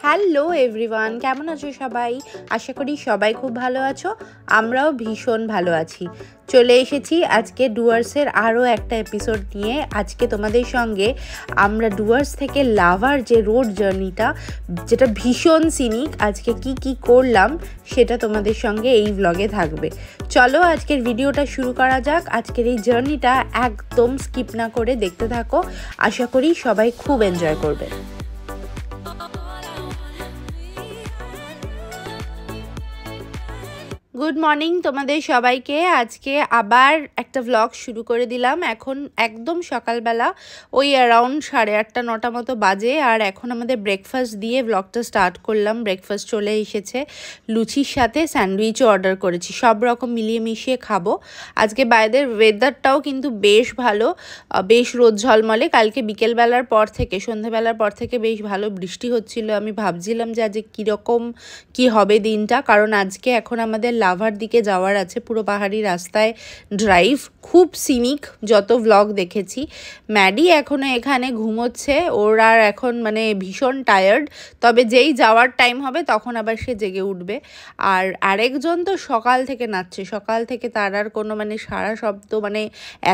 Hello everyone, কেমন আছো সবাই? আশা করি সবাই খুব ভালো আছো। আমরাও ভীষণ ভালো আছি। চলে এসেছি আজকে ডুয়ার্সের আরও একটা এপিসোড নিয়ে। আজকে তোমাদের সঙ্গে আমরা ডুয়ার্স থেকে লাভার যে রোড জার্নিটা, যেটা ভীষণ সিনিক, আজকে কি করলাম সেটা তোমাদের সঙ্গে এই ব্লগে থাকবে। চলো আজকের ভিডিওটা শুরু করা যাক। আজকের এই জার্নিটা একদম স্কিপ না করে দেখতে থাকো। আশা করি সবাই খুব এনজয় করবে। গুড মর্নিং তোমাদের সবাইকে। আজকে আবার একটা ভ্লগ শুরু করে দিলাম। এখন একদম সকালবেলা, ওই অ্যারাউন্ড 8:30-9টা মতো বাজে। আর এখন আমাদের ব্রেকফাস্ট দিয়ে ভ্লগটা স্টার্ট করলাম। ব্রেকফাস্ট চলে এসেছে, লুচির সাথে স্যান্ডউইচও অর্ডার করেছি। সব রকম মিলিয়ে মিশিয়ে খাবো আজকে। বাইরের ওয়েদারটাও কিন্তু বেশ ভালো, বেশ রোদ ঝলমলে। কালকে বিকেলবেলার পর থেকে, সন্ধ্যেবেলার পর থেকে বেশ ভালো বৃষ্টি হচ্ছিল। আমি ভাবছিলাম যে আজকে কীরকম কী হবে দিনটা, কারণ আজকে এখন আমাদের লাভার দিকে যাওয়ার আছে। পুরো পাহাড়ি রাস্তায় ড্রাইভ, খুব সিনিক যত ভ্লগ দেখেছি। ম্যাডি এখনও এখানে ঘুমোচ্ছে, ওর আর এখন মানে ভীষণ টায়ার্ড। তবে যেই যাওয়ার টাইম হবে তখন আবার সে জেগে উঠবে। আর আরেকজন তো সকাল থেকে নাচছে, সকাল থেকে তার আর কোনো মানে সারা শব্দ, মানে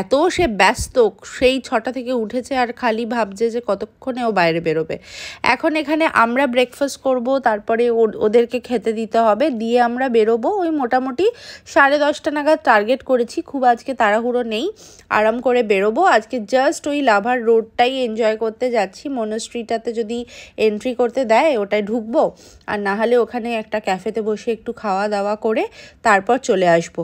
এত সে ব্যস্ত। সেই 6টা থেকে উঠেছে আর খালি ভাবছে যে কতক্ষণে ও বাইরে বেরোবে। এখন এখানে আমরা ব্রেকফাস্ট করব, তারপরে ওদেরকে খেতে দিতে হবে, দিয়ে আমরা বেরোবো। ওই মোটামুটি 10:30 নাগাদ টার্গেট করেছি। খুব আজকে তাড়াহুড়ো নেই, আরাম করে বেরোবো। আজকে জাস্ট ওই লাভার রোডটাই এনজয় করতে যাচ্ছি। মনোস্ট্রিটাতে যদি এন্ট্রি করতে দেয় ওটায় ঢুকবো, আর না হলে ওখানে একটা ক্যাফেতে বসে একটু খাওয়া দাওয়া করে তারপর চলে আসবো।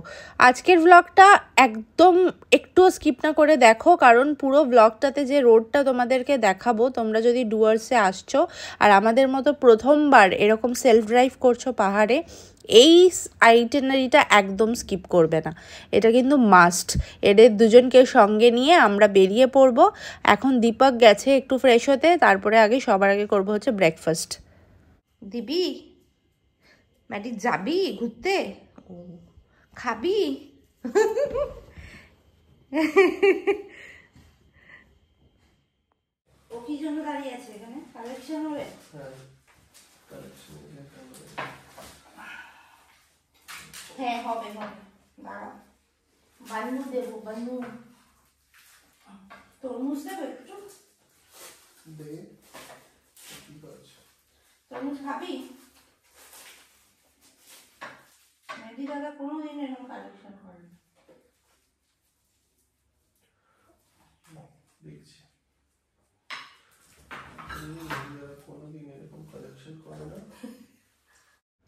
আজকের ভ্লগটা একদম একটুও স্কিপ না করে দেখো, কারণ পুরো ভ্লগটাতে যে রোডটা তোমাদেরকে দেখাবো, তোমরা যদি ডুয়ার্সে আসছো আর আমাদের মতো প্রথমবার এরকম সেলফ ড্রাইভ করছো পাহাড়ে, এই আইটেনারিটা একদম স্কিপ করবে না। এটা কিন্তু মাস্ট। এদের দুজনকে সঙ্গে নিয়ে আমরা বেরিয়ে পড়বো। এখন দীপক গেছে একটু ফ্রেশ হতে, তারপরে সবার আগে করবো হচ্ছে ব্রেকফাস্ট। দিবি ম্যাডি, যাবি ঘুরতে? খাবি? ও কি জন্য দাঁড়িয়ে আছে এখানে? কালেকশন হবে? হ্যাঁ হবে হবে, দাঁড়াও। বানু দেবো, বানু। তরমুজ দেবো একটু? তরমুজ খাবি? মেহেদি দাদা কোনোদিন এরকম কালেকশন করে না।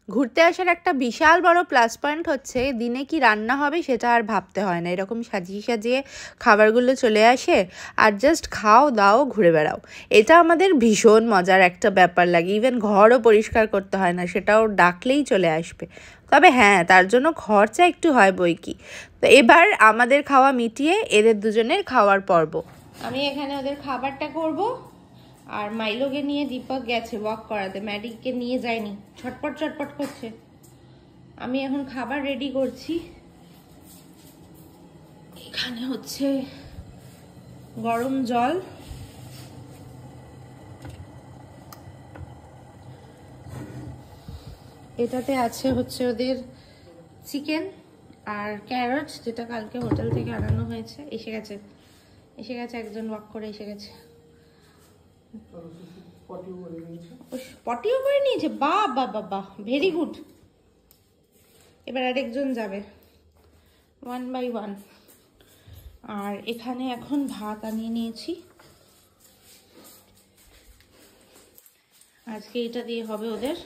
ঘুরতে আসার একটা বিশাল বড় প্লাস পয়েন্ট হচ্ছে দিনে কি রান্না হবে সেটা আর ভাবতে হয় না। এরকম সাজিয়ে সাজিয়ে খাবারগুলো চলে আসে, আর জাস্ট খাও দাও ঘুরে বেড়াও। এটা আমাদের ভীষণ মজার একটা ব্যাপার লাগে। ইভেন ঘরও পরিষ্কার করতে হয় না, সেটাও ডাকলেই চলে আসবে। তবে হ্যাঁ, তার জন্য খরচা একটু হয় বই কি। তো এবার আমাদের খাওয়া মিটিয়ে এদের দুজনের খাওয়ার পর্ব। আমি এখানে ওদের খাবারটা করব, আর মাইলোকে নিয়ে দীপক গেছে ওয়াক করাতে, ম্যাডিককে নিয়ে যায়নি, ছটপট ছটপট করছে। আমি এখন খাবার রেডি করছি। এখানে হচ্ছে গরম জল, এটাতে আছে হচ্ছে ওদের চিকেন আর ক্যারট, যেটা কালকে হোটেল থেকে আনানো হয়েছে। এসে গেছে একজন ওয়াক করে এসে গেছে। পটিও করে নিয়েছে, বাহ বাহ বাহ বাহ, ভেরি গুড। এবার আরেকজন যাবে 1 by 1। আর এখানে এখন ভাত আনিয়ে নিয়েছি। আজকে এটা দিয়ে হবে ওদের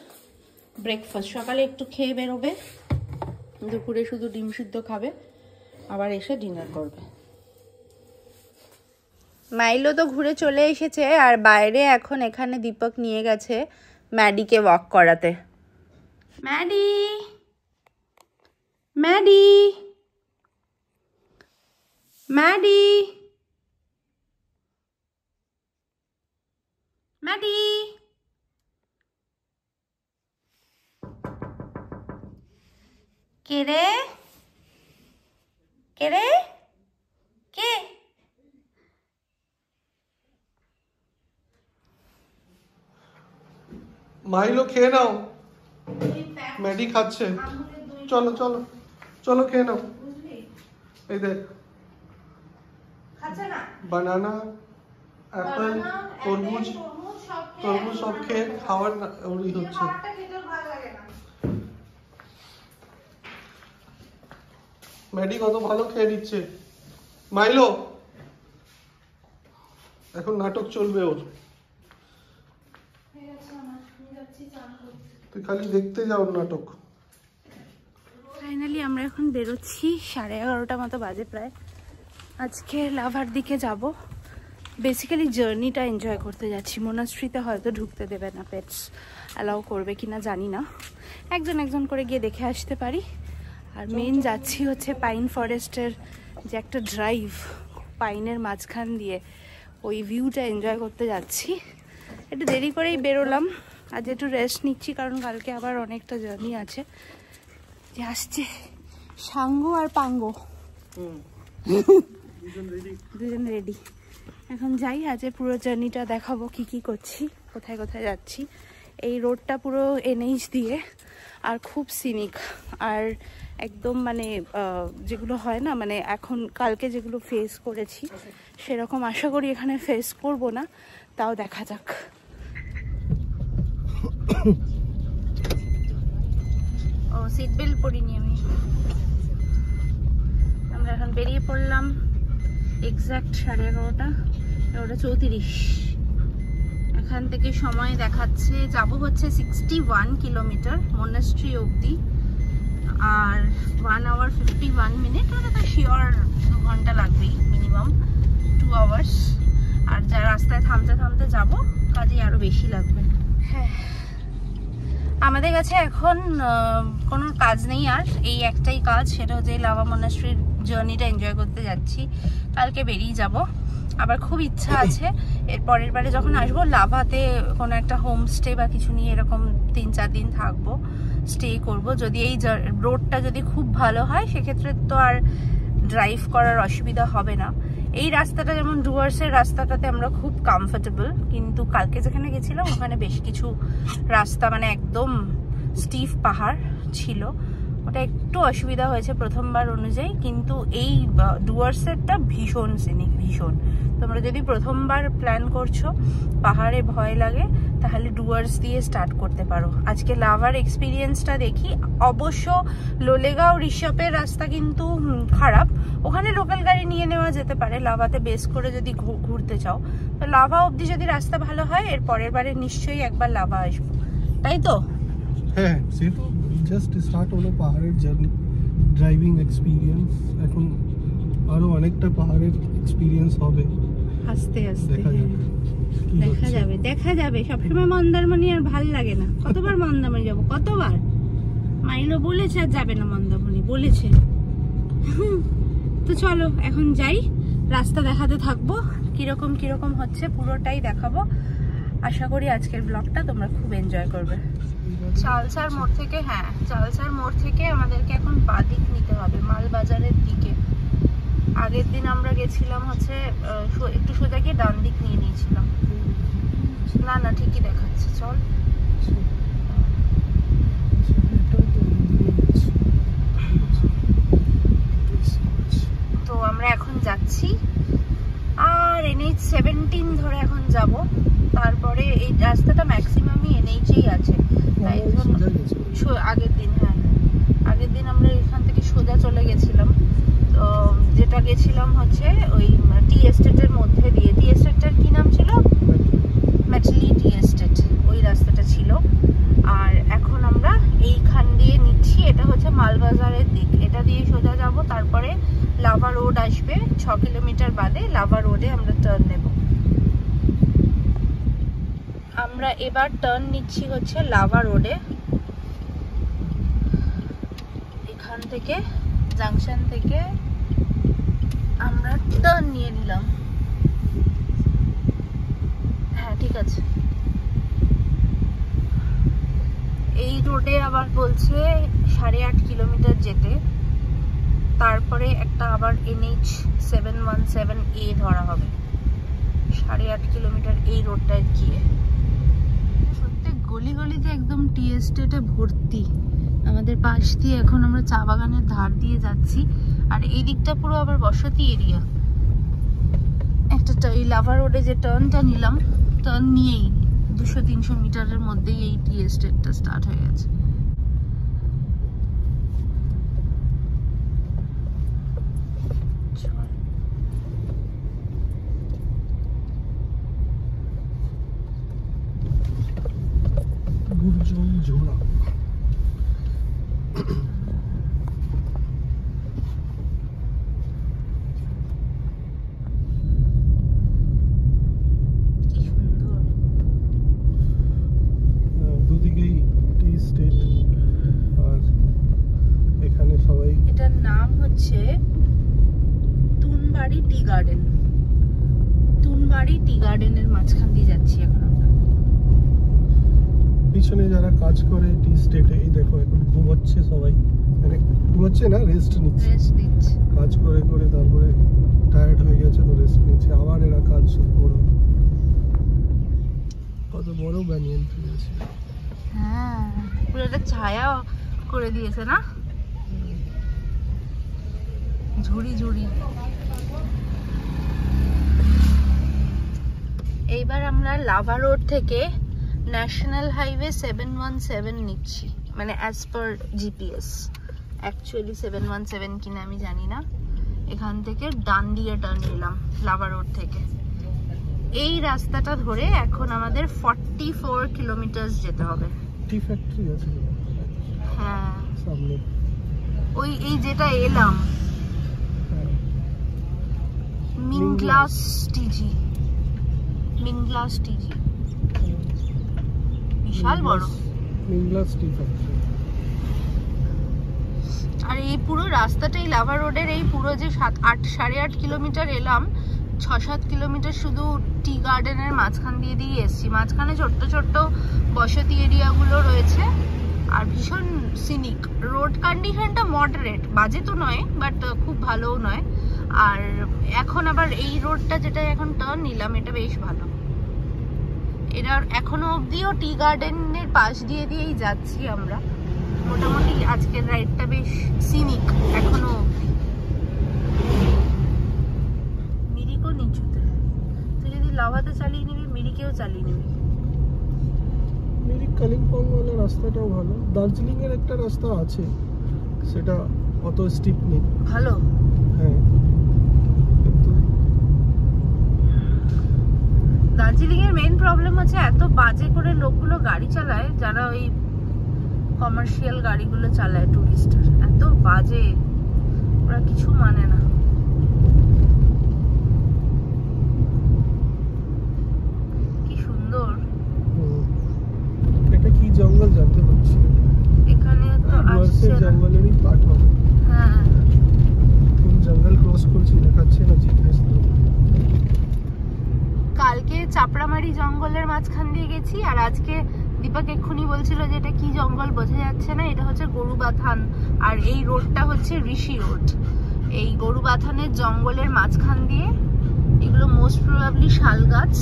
ব্রেকফাস্ট। সকালে একটু খেয়ে বেরোবে, দুপুরে শুধু ডিম সিদ্ধ খাবে, আবার এসে ডিনার করবে। মাইলো তো ঘুরে চলে এসেছে, আর বাইরে এখন এখানে দীপক নিয়ে গেছে ম্যাডিকে ওয়াক করাতে। Maddy, Maddy, Maddy, Maddy. কে রে? কে রে? কে? মাইলো খেয়ে নাও, ম্যাডি খাচ্ছে। চলো চলো চলো খেয়ে নাও। এই দেখ বানানা, অ্যাপেল, তরমুজ সব খেয়ে খাওয়ার ওরই হচ্ছে। ম্যাডি কত ভালো খেয়ে নিচ্ছে। মাইলো এখন নাটক চলবে ওর, তুই খালি দেখতে যাও নাটক। ফাইনালি আমরা এখন বেরোচ্ছি, 11:30 মতো বাজে প্রায়। আজকে লাভার দিকে যাব। বেসিক্যালি জার্নিটা এনজয় করতে যাচ্ছি। মোনাস্ট্রিতে হয়তো ঢুকতে দেবে না, পেটস অ্যালাউ করবে কিনা জানি না, একজন করে গিয়ে দেখে আসতে পারি। আর মেন যাচ্ছি হচ্ছে পাইন ফরেস্টের যে একটা ড্রাইভ, পাইনের মাঝখান দিয়ে, ওই ভিউটা এনজয় করতে যাচ্ছি। একটু দেরি করেই বেরোলাম, আজ একটু রেস্ট নিচ্ছি কারণ কালকে আবার অনেকটা জার্নি আছে। যে আসছে সাঙ্গো আর পাঙ্গো, দুজন রেডি। এখন যাই, আজ পুরো জার্নিটা দেখাবো কি কি করছি, কোথায় কোথায় যাচ্ছি। এই রোডটা পুরো NH দিয়ে, আর খুব সিনিক, আর একদম মানে যেগুলো হয় না, মানে এখন কালকে যেগুলো ফেস করেছি সেরকম আশা করি এখানে ফেস করব না, তাও দেখা যাক। ও সিট বেল্ট পরিনি আমি। আমরা এখন বেরিয়ে পড়লাম, এক্সাক্ট 11:30, 11:34। এখান থেকে সময় দেখাচ্ছে যাব হচ্ছে 61 কিলোমিটার মনাস্ট্রি অবধি, আর 1 hour 51 minute, ওটা তো শিওর 2 ঘন্টা লাগবেই, মিনিমাম 2 hours। আর যা রাস্তায় থামতে থামতে যাব কাজে আরো বেশি লাগবে। হ্যাঁ, আমাদের কাছে এখন কোনো কাজ নেই আর, এই একটাই কাজ, সেটা হচ্ছে লাভা মনাস্ট্রির জার্নিটা এনজয় করতে যাচ্ছি। কালকে বেরিয়ে যাব। আবার খুব ইচ্ছা আছে এর পরের বারে যখন আসবো লাভাতে কোনো একটা হোমস্টে বা কিছু নিয়ে এরকম 3-4 দিন থাকবো, স্টে করব। যদি এই রোডটা যদি খুব ভালো হয় সেক্ষেত্রে তো আর ড্রাইভ করার অসুবিধা হবে না। এই রাস্তাটা যেমন ডুয়ার্সের রাস্তাটাতে আমরা খুব কমফোর্টেবল, কিন্তু কালকে যেখানে গেছিলাম ওখানে বেশ কিছু রাস্তা মানে একদম স্টিফ পাহাড় ছিল, ওটা একটু অসুবিধা হয়েছে প্রথমবার অনুযায়ী। কিন্তু এই ডুয়ার্সেরটা ভীষণ সিনিক, ভীষণ। তোমরা যদি প্রথমবার প্ল্যান করছো, পাহাড়ে ভয় লাগে, তাহলে ডুয়ার্স দিয়ে স্টার্ট করতে পারো। আজকে লাভার এক্সপিরিয়েন্সটা দেখি। অবশ্য লোলেগাঁও ঋষভের রাস্তা কিন্তু খারাপ, ওখানে লোকাল গাড়ি নিয়ে নেওয়া যেতে পারে লাভাতে বেস করে যদি ঘুরতে চাও। তো লাভা অবধি যদি রাস্তা ভালো হয়, এর পরের বারে নিশ্চয়ই একবার লাভা আসবো, তাই তো? হ্যাঁ, সে তো জাস্ট স্টার্ট হলো পাহাড়ের জার্নি, ড্রাইভিং এক্সপিরিয়েন্স। এখন আরো অনেকটা পাহাড়ের এক্সপিরিয়েন্স হবে আস্তে আস্তে। দেখা যাবে। সবসময় মন্দারমণি আর ভাল লাগে না। কতবার মন্দারমণি যাবো, কতবার। মাইলো বলেছে আর যাবে না মন্দারমণি, বলেছে। তো চলো এখন যাই, রাস্তা দেখাতে থাকবো, কিরকম হচ্ছে পুরোটাই দেখাবো। আশা করি আজকের ব্লগটা তোমরা খুব এনজয় করবে। চালসার মোড় থেকে, হ্যাঁ চালসার মোড় থেকে আমাদেরকে এখন বাদিক নিতে হবে মালবাজারের দিকে। আগের দিন আমরা গেছিলাম হচ্ছে একটু সোজা গিয়ে ডান দিক নিয়ে নিয়েছিলাম। না ঠিকই দেখাচ্ছে, চল। তো আমরা এখন যাচ্ছি, আর NH 17 ধরে এখন যাব। তারপরে এই রাস্তাটা ম্যাক্সিমামই NH-এই আছে, তাই আগের দিন আমরা এখান থেকে সোজা চলে গেছিলাম। তো যেটা গেছিলাম হচ্ছে ওই টি এস্টেটের মধ্যে দিয়ে, টি এস্টেটের কি নাম ছিল, ম্যাটলি টি এস্টেট, ওই রাস্তাটা ছিল। আর এখন আমরা এইখান দিয়ে নিচ্ছি, এটা হচ্ছে মালবাজারের দিক, এটা দিয়ে সোজা যাব। তারপরে লাভা রোড আসবে, 6 কিলোমিটার বাদে লাভা রোডে আমরা টার্ন নেব। আমরা এবার টার্ন নিচ্ছি হচ্ছে লাভা রোডে। এখান থেকে জাংশন থেকে আমরা টার্ন নিয়ে নিলাম। হ্যাঁ ঠিক আছে। এই রোডে আবার বলছে 8.5 কিলোমিটার যেতে, তারপরে একটা আবার NH 717A ধরা হবে। 8.5 কিলোমিটার এই রোডটায় গিয়ে। সত্যি গলি গলিতে একদম টি এস্টেটে ভর্তি। আমাদের পাশ দিয়ে এখন আমরা চা বাগানের ধার দিয়ে যাচ্ছি, আর এই দিকটা পুরো আবার বসতি এরিয়া। একটা এই লাভা রোডে যে টার্নটা নিলাম, টার্ন নিয়েই 200-300 মিটারের মধ্যেই এই টি এস্টেটটা স্টার্ট হয়ে গেছে। ঝোলা দুদিকেই টি স্টেট, আর এখানে সবাই, এটার নাম হচ্ছে তুনবাড়ি টি গার্ডেন। তুনবাড়ি টি গার্ডেনের মাঝখান দিয়ে যাচ্ছি এখন আমরা। পিছনে যারা কাজ করে টি স্টেটে, এই দেখো এখন ঘুমাচ্ছে সবাই, মানে ঘুমাচ্ছে না, রেস্ট নিচ্ছে। কাজ করে করে তারপরে টায়ার্ড হয়ে গেছে তো রেস্ট নিচ্ছে, আবার এরা কাজ শুরু করবে। কত বড় ব্যানিয়ান ট্রি আছে। হ্যাঁ, পুরো একটা ছায়া করে দিয়েছে না, ঝুড়ি ঝুড়ি। এইবার আমরা লাভা রোড থেকে ন্যাশনাল হাইওয়ে 717 নিচ্ছি, মানে অ্যাজ পার জিপিএস। অ্যাকচুয়ালি 717 কিনা আমি জানি না। এখান থেকে ডান দিয়ে টার্ন নিলাম লাভা রোড থেকে। এই রাস্তাটা ধরে এখন আমাদের 44 কিলোমিটার যেতে হবে। টি ফ্যাক্টরি আছে হ্যাঁ সামনে, ওই এই যেটা এলাম মিংলাস টিজি। মিংলাস টিজি বিশাল বড় মিংলাস টি ফ্যাক্টরি। আর এই পুরো রাস্তাটাই লাভা রোডের এই পুরো যে 7-8 কিলোমিটার এলাম, 6-7 কিলোমিটার শুধু টি গার্ডেনের মাঝখান দিয়ে দিয়ে এসছি। মাঝখানে ছোট্ট ছোট্ট বসতি এরিয়াগুলো রয়েছে, আর ভীষণ সিনিক। রোড কন্ডিশনটা মডারেট, বাজে তো নয় বাট খুব ভালোও নয়। আর এখন আবার এই রোডটা যেটা এখন টার্ন নিলাম, এটা বেশ ভালো। এরা এখনো অবধিও টি গার্ডেনের পাশ দিয়ে দিয়েই যাচ্ছি আমরা। মোটামুটি আজকের রাইডটা বেশ সিনিক এখনো অবধি। মিরিকও নিচুতে, তুই যদি লাভাতে চালিয়ে নিবি মিরিকেও চালিয়ে নিবি। মিরিক কালিম্পং ওয়ালা রাস্তাটাও ভালো। দার্জিলিং এর একটা রাস্তা আছে, সেটা অত স্টিপ নেই, ভালো। হ্যাঁ, দার্জিলিং এর মেইন প্রবলেম হচ্ছে এত বাজে করে লোকগুলো গাড়ি চালায়, যারা ওই কমার্শিয়াল গাড়িগুলো চালায় টুরিস্টার, এত বাজে, ওরা কিছু মানে না। কি সুন্দর। এটা কি জঙ্গল জানতে পারছি, এখানে তো আসছে জঙ্গলেরই পার্ট হবে। হ্যাঁ, কোন জঙ্গল ক্রস করছি দেখাচ্ছে না জিপিএস। কালকে চাপড়ামারি জঙ্গলের মাঝখান দিয়ে গেছি, আর আজকে দীপক এক্ষুনি বলছিল যে এটা কি জঙ্গল বোঝা যাচ্ছে না, এটা হচ্ছে গরুবাথান। আর এই রোডটা হচ্ছে ঋষি রোড। এই গরুবাথানের জঙ্গলের মাঝখান দিয়ে, এগুলো মোস্ট প্রবাবলি শাল গাছ,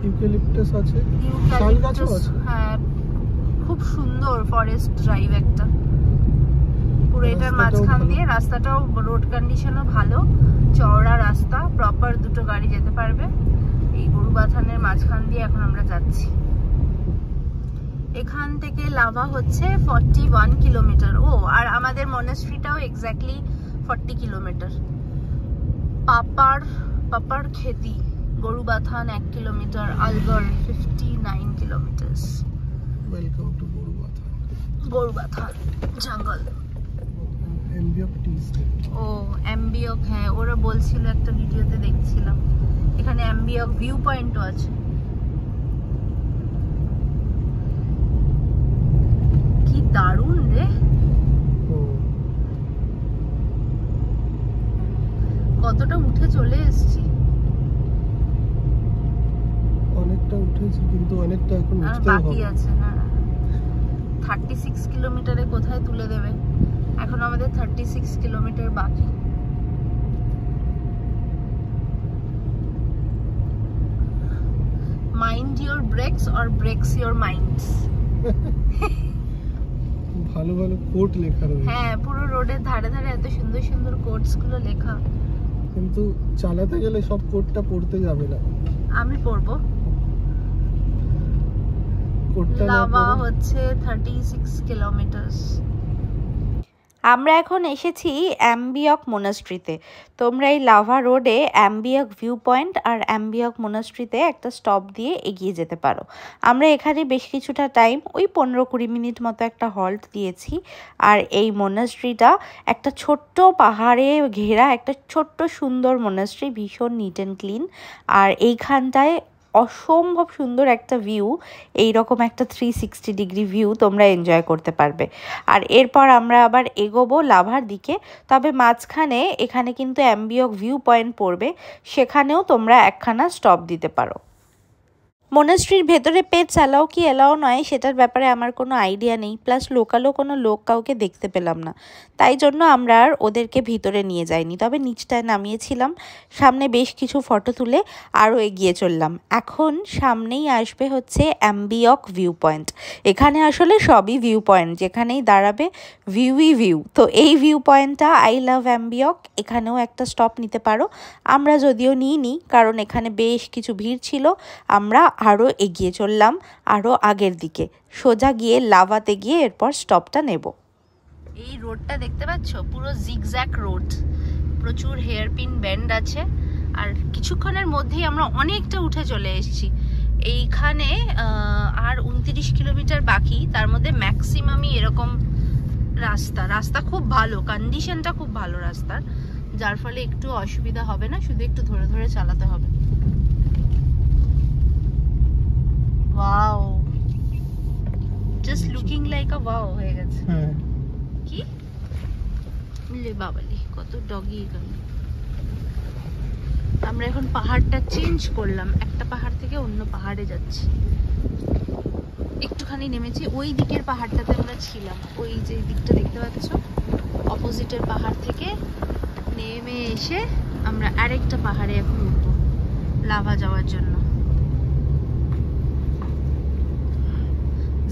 ইউক্যালিপটাস আছে, শাল গাছও আছে। হ্যাঁ, খুব সুন্দর ফরেস্ট ড্রাইভ একটা পুরো এটার মাঝখান দিয়ে। রাস্তাটাও রোড কন্ডিশনও ভালো, চওড়া রাস্তা, প্রপার দুটো গাড়ি যেতে পারবে। এই গরুবাথানের মাঝখান দিয়ে এখন আমরা যাচ্ছি। এখান থেকে লাভা হচ্ছে 41 কিলোমিটার। ও, আর আমাদের মনেস্ট্রিটাও exactly 40 kilometre. Paparkheti Gorubathan 1 kilometre, Algarah 59 kilometre. Welcome to Gorubathan. Gorubathan জঙ্গল। ও অ্যাম্বিয়ক, হ্যাঁ ওরা বলছিল একটা ভিডিওতে দেখছিলাম। এখানে অ্যাম্বিয়ক ভিউ পয়েন্টও আছে। কি দারুণ রে, কতটা উঠে চলে এসেছি। অনেকটা উঠেছি কিন্তু অনেকটা এখন বাকি আছে। হ্যাঁ, 36 কিলোমিটারে কোথায় তুলে দেবে। এখন আমাদের 36 কিলোমিটার বাকি। Mind your ব্রেকস or ব্রেকস your minds. ভালো ভালো কোট লেখা রয়েছে। হ্যাঁ, পুরো রোডের ধারে ধারে এত সুন্দর সুন্দর কোটস গুলো লেখা, কিন্তু চালাতে গেলে সব কোটটা পড়তে যাবে না। আমি পড়বো। লাভা হচ্ছে 36 কিলোমিটার। আমরা এখন এসেছি অ্যাম্বিয়ক মোনাস্ট্রিতে। তোমরা এই লাভা রোডে অ্যাম্বিয়ক ভিউ পয়েন্ট আর অ্যাম্বিয়ক মোনাস্ট্রিতে একটা স্টপ দিয়ে এগিয়ে যেতে পারো। আমরা এখানে বেশ কিছুটা টাইম, ওই 15-20 মিনিট মতো একটা হল্ট দিয়েছি। আর এই মোনাস্ট্রিটা একটা ছোট্ট পাহাড়ে ঘেরা একটা ছোট্ট সুন্দর মোনাস্ট্রি, ভীষণ নিট অ্যান্ড ক্লিন। আর এইখানটায় অসম্ভব সুন্দর একটা ভিউ, এইরকম একটা 360 ডিগ্রি ভিউ তোমরা এনজয় করতে পারবে। আর এরপর আমরা আবার এগোবো লাভার দিকে, তবে মাঝখানে এখানে কিন্তু অ্যাম্বিয়ক ভিউ পয়েন্ট পড়বে, সেখানেও তোমরা একখানা স্টপ দিতে পারো। মোনাস্ট্রির ভেতরে পেটস অ্যালাও কি অ্যালাও নয় সেটার ব্যাপারে আমার কোনো আইডিয়া নেই, প্লাস লোকালও কোনো লোক কাউকে দেখতে পেলাম না, তাই জন্য আমরা আর ওদেরকে ভিতরে নিয়ে যাইনি। তবে নিচটায় নামিয়েছিলাম, সামনে বেশ কিছু ফটো তুলে আরও এগিয়ে চললাম। এখন সামনেই আসবে হচ্ছে অ্যাম্বিয়ক ভিউ পয়েন্ট। এখানে আসলে সবই ভিউ পয়েন্ট, যেখানেই দাঁড়াবে ভিউই ভিউ। তো এই ভিউ পয়েন্টটা আই লাভ অ্যাম্বিয়ক, এখানেও একটা স্টপ নিতে পারো। আমরা যদিও নিইনি, কারণ এখানে বেশ কিছু ভিড় ছিল। আমরা আরও এগিয়ে চললাম আরও আগের দিকে, সোজা গিয়ে লাভাতে গিয়ে এরপর স্টপটা নেব। এই রোডটা দেখতে পাচ্ছ, পুরো জিগজ্যাগ রোড, প্রচুর হেয়ারপিন ব্যান্ড আছে। আর কিছুক্ষণের মধ্যেই আমরা অনেকটা উঠে চলে এসেছি। এইখানে আর 29 কিলোমিটার বাকি, তার মধ্যে ম্যাক্সিমামই এরকম রাস্তা খুব ভালো, কন্ডিশনটা খুব ভালো রাস্তার, যার ফলে একটু অসুবিধা হবে না, শুধু একটু ধরে ধরে চালাতে হবে। Wow, just looking like a wow হয়ে গেছে। কি লে বাবালি, কত ডগি এখানে। আমরা এখন পাহাড়টা চেঞ্জ করলাম, একটা পাহাড় থেকে অন্য পাহাড়ে যাচ্ছি। একটুখানি নেমেছি, ওই দিকের পাহাড়টাতে আমরা ছিলাম, ওই যে দিকটা দেখতে পাচ্ছ, অপোজিটের পাহাড় থেকে নেমে এসে আমরা আরেকটা পাহাড়ে এখন উঠবো লাভা যাওয়ার জন্য।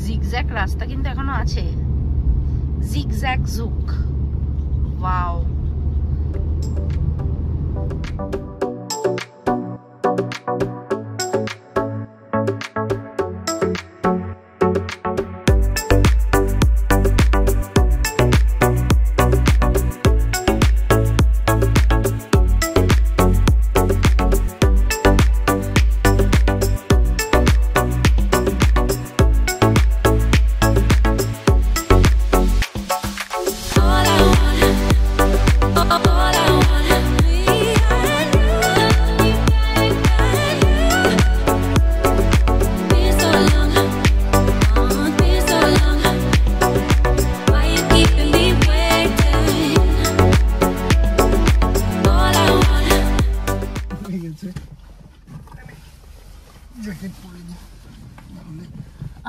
জিগজ্যাগ রাস্তা কিন্তু এখনো আছে, জিগজ্যাগ জুক। ওয়াও,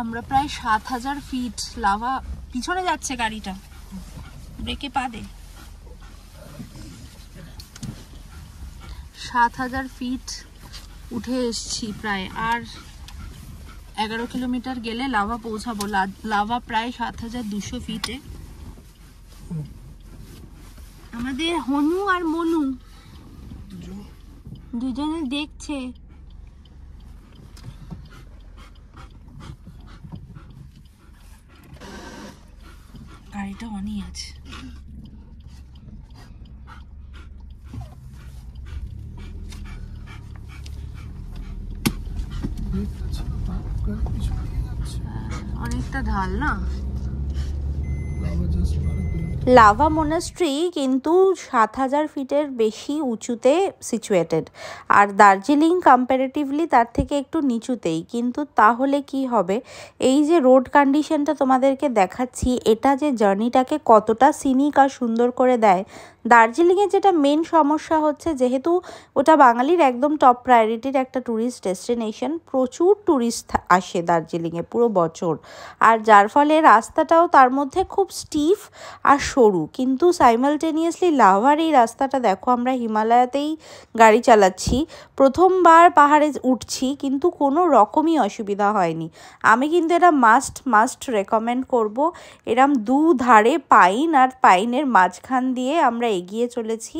আমরা প্রায় 7000 ফিট লাভা, পিছনে যাচ্ছে গাড়িটা, ব্রেকে পা দে। 7000 ফিট উঠে এসছি প্রায়, আর 11 কিলোমিটার গেলে লাভা পৌঁছাবো। লাভা প্রায় 7200 ফিটে। আমাদের হনু আর মনু দুজনে দেখছে। গাড়িটা অনই আছে। অনেকটা ঢাল না। লাভা মোনাস্ট্রি কিন্তু 7000 ফিটের বেশি উঁচুতে সিচুয়েটেড, আর দার্জিলিং কম্পারেটিভলি তার থেকে একটু নিচুতেই। কিন্তু তাহলে কি হবে, এই যে রোড কন্ডিশনটা তোমাদেরকে দেখাচ্ছি, এটা যে জার্নিটাকে কতটা সিনিক আর সুন্দর করে দেয় দার্জিলিংয়ে যেটা মেন সমস্যা হচ্ছে, যেহেতু ওটা বাঙালির একদম টপ প্রায়োরিটির একটা ট্যুরিস্ট ডেস্টিনেশন, প্রচুর ট্যুরিস্ট আসে দার্জিলিংয়ে পুরো বছর, আর যার ফলে রাস্তাটাও তার মধ্যে খুব স্টিফ আর সরু। কিন্তু সাইমালটেনিয়াসলি লাভার এই রাস্তাটা দেখো, আমরা হিমালয়াতেই গাড়ি চালাচ্ছি, প্রথমবার পাহাড়ে উঠছি, কিন্তু কোনো রকমই অসুবিধা হয়নি। আমি কিন্তু এটা মাস্ট রেকমেন্ড করব। এরম দুধারে পাইন, আর পাইনের মাঝখান দিয়ে আমরা এগিয়ে চলেছি।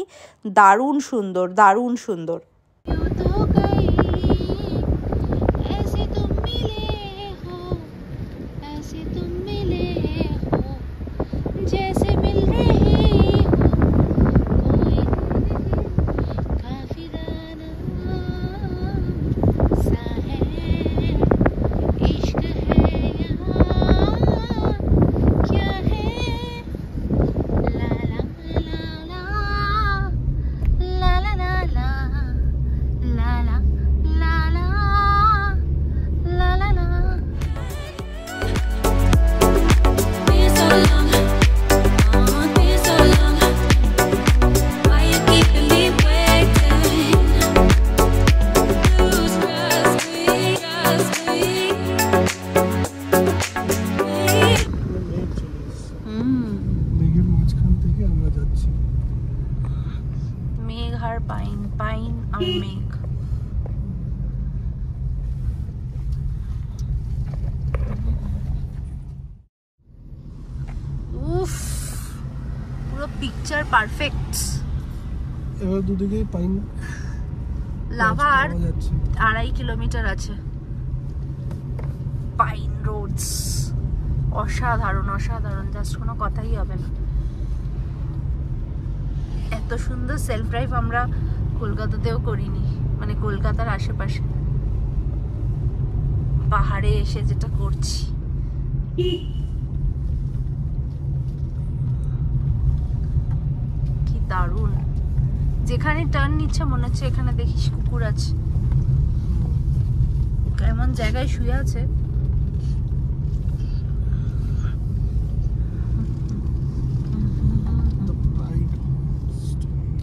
দারুণ সুন্দর, দারুণ সুন্দর। Picture perfect. এবার দুদিকেই পাইন, লাভা আর 2.5 কিলোমিটার আছে। পাইন রোডস অসাধারণ, অসাধারণ, জাস্ট কোনো কথাই হবে না। এত সুন্দর সেলফ ড্রাইভ আমরা কলকাতাতেও করিনি, মানে কলকাতার আশেপাশে পাহাড়ে এসে যেটা করছি। কি দারুণ, যেখানে টার্ন নিচ্ছে মনে হচ্ছে এখানে দেখিস কুকুর আছে, কেমন জায়গায় শুয়ে আছে।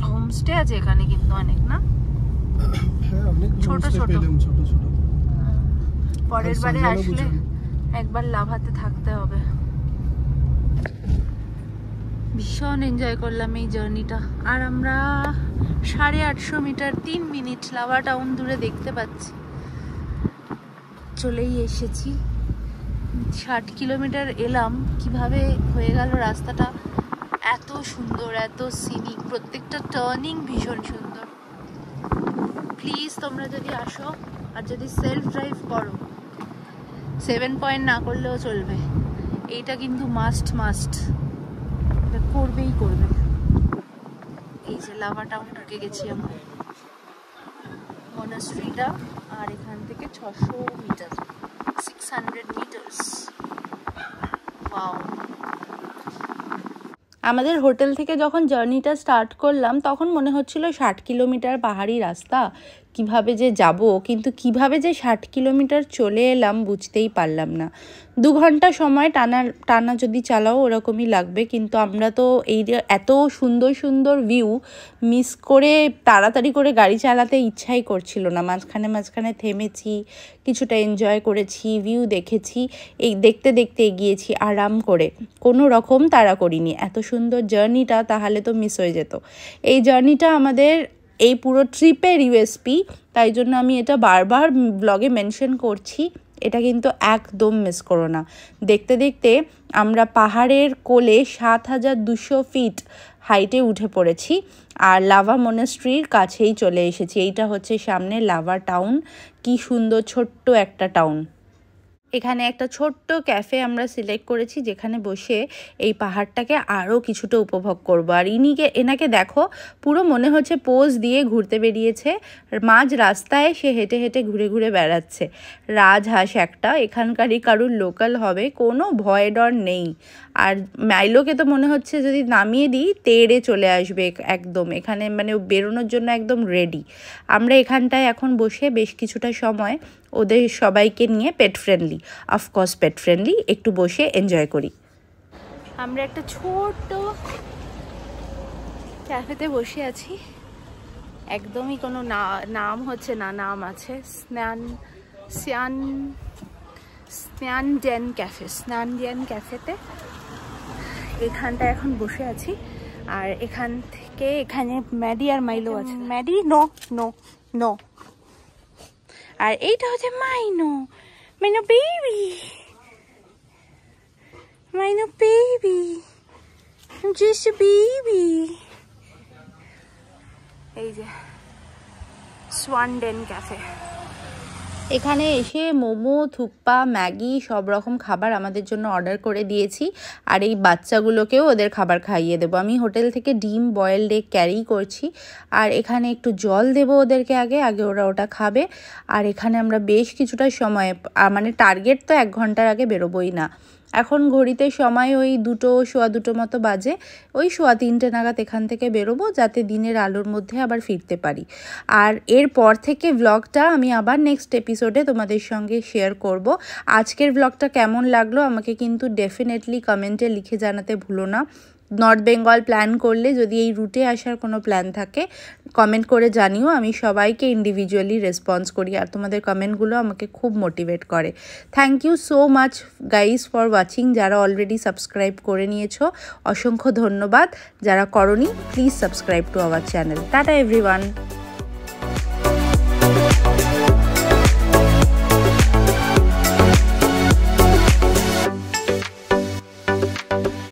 হোমস্টে আছে এখানে কিন্তু অনেক, না? ছোট ছোট। পরের বারে আসলে একবার লাভাতে থাকতে হবে। ভীষণ এনজয় করলাম এই জার্নিটা। আর আমরা 850 মিটার 3 মিনিট লাভা টাউন দূরে দেখতে পাচ্ছি, চলেই এসেছি। 60 কিলোমিটার এলাম, কিভাবে হয়ে গেল রাস্তাটা এত সুন্দর, এত সিনিক, প্রত্যেকটা টার্নিং ভীষণ সুন্দর। প্লিজ তোমরা যদি আসো আর যদি সেলফ ড্রাইভ করো, 7 পয়েন্ট না করলেও চলবে, এইটা কিন্তু মাস্ট করবেই করবে। এই যে লাভা টাউন ঢুকে গেছি আমরা, মনাস্ট্রিটা, আর এখান থেকে 600 মিটার, 600 মিটার্স। ওয়াও। আমাদের হোটেল থেকে যখন জার্নিটা স্টার্ট করলাম তখন মনে হচ্ছিল 60 কিলোমিটার পাহাড়ি রাস্তা, কিভাবে যে যাব, কিন্তু কিভাবে যে 60 কিলোমিটার চলে এলাম বুঝতেই পারলাম না। 2 ঘন্টা সময় টানা যদি চালাও ওরকমই লাগবে, কিন্তু আমরা তো এই এত সুন্দর সুন্দর ভিউ মিস করে তাড়াতাড়ি করে গাড়ি চালাতে ইচ্ছাই করছিল না। মাঝখানে থেমেছি, কিছুটা এনজয় করেছি, ভিউ দেখেছি, এই দেখতে দেখতে এগিয়েছি আরাম করে, কোনো রকম তাড়া করিনি। এত সুন্দর জার্নিটা তাহলে তো মিস হয়ে যেত। এই জার্নিটা আমাদের এই পুরো ট্রিপের ইউএসপি, তাই জন্য আমি এটা বারবার ব্লগে মেনশন করছি, এটা কিন্তু একদম মিস করো না। দেখতে দেখতে আমরা পাহাড়ের কোলে 7200 ফিট হাইটে উঠে পড়েছি, আর লাভা মনাস্ট্রির কাছেই চলে এসেছি। এইটা হচ্ছে সামনে লাভা টাউন, কি সুন্দর ছোট্ট একটা টাউন। এখানে একটা ছোট্ট ক্যাফে আমরা সিলেক্ট করেছি, যেখানে বসে এই পাহাড়টাকে আরও কিছুটা উপভোগ করব। আর এনাকে দেখো, পুরো মনে হচ্ছে পোজ দিয়ে ঘুরতে বেরিয়েছে, মাঝ রাস্তায় সে হেঁটে হেঁটে ঘুরে ঘুরে বেড়াচ্ছে। রাজহাঁস একটা, এখানকারই কারুর লোকাল হবে, কোনো ভয় ডর নেই। আর মাইলোকে তো মনে হচ্ছে যদি নামিয়ে দিই তেড়ে চলে আসবে একদম, এখানে মানে বেরোনোর জন্য একদম রেডি। আমরা এখানটায় এখন বসে বেশ কিছুটা সময় ওদের সবাইকে নিয়ে pet friendly, of course pet friendly, একটু বসে এনজয় করি। আমরা একটা ছোট্ট ক্যাফেতে বসে আছি, একদমই কোনো নাম হচ্ছে না, নাম আছে স্ন্যানডেন ক্যাফেতে। এখানটা এখন বসে আছি, আর এখান থেকে এখানে ম্যাডি আর মাইলো আছে। ম্যাডি নো নো নো, আর এইটা হচ্ছে মাইনো বেবি just a baby। এই যে সোয়ানডেন ক্যাফে। এখানে এসে মোমো, থুপ্পা, ম্যাগি সব রকম খাবার আমাদের জন্য অর্ডার করে দিয়েছি, আর এই বাচ্চাগুলোকেও ওদের খাবার খাইয়ে দেবো। আমি হোটেল থেকে ডিম, বয়েলড এগ ক্যারি করছি, আর এখানে একটু জল দেবো ওদেরকে, আগে ওরা ওটা খাবে। আর এখানে আমরা বেশ কিছুটা সময়, মানে টার্গেট তো 1 ঘন্টার আগে বেরোবোই না। এখন ঘড়িতে সময় ওই 2:15 মতো বাজে, ওই 3:15 নাগাদ এখান থেকে বেরোবো, যাতে দিনের আলোর মধ্যে আবার ফিরতে পারি। আর এরপর থেকে ব্লগটা আমি আবার নেক্সট এপিসোডে তোমাদের সঙ্গে শেয়ার করব। আজকের ব্লগটা কেমন লাগলো আমাকে কিন্তু ডেফিনেটলি কমেন্টে লিখে জানাতে ভুলো না। নর্থ বেঙ্গল প্ল্যান করলে যদি এই রুটে আসার কোনো প্ল্যান থাকে কমেন্ট করে জানিও, আমি সবাইকে ইন্ডিভিজুয়ালি রেসপন্স করি, আর তোমাদের কমেন্টগুলো আমাকে খুব মোটিভেট করে। Thank you so much guys for watching. যারা অলরেডি সাবস্ক্রাইব করে নিয়েছো অসংখ্য ধন্যবাদ, যারা করনি please subscribe to our channel. Tata everyone.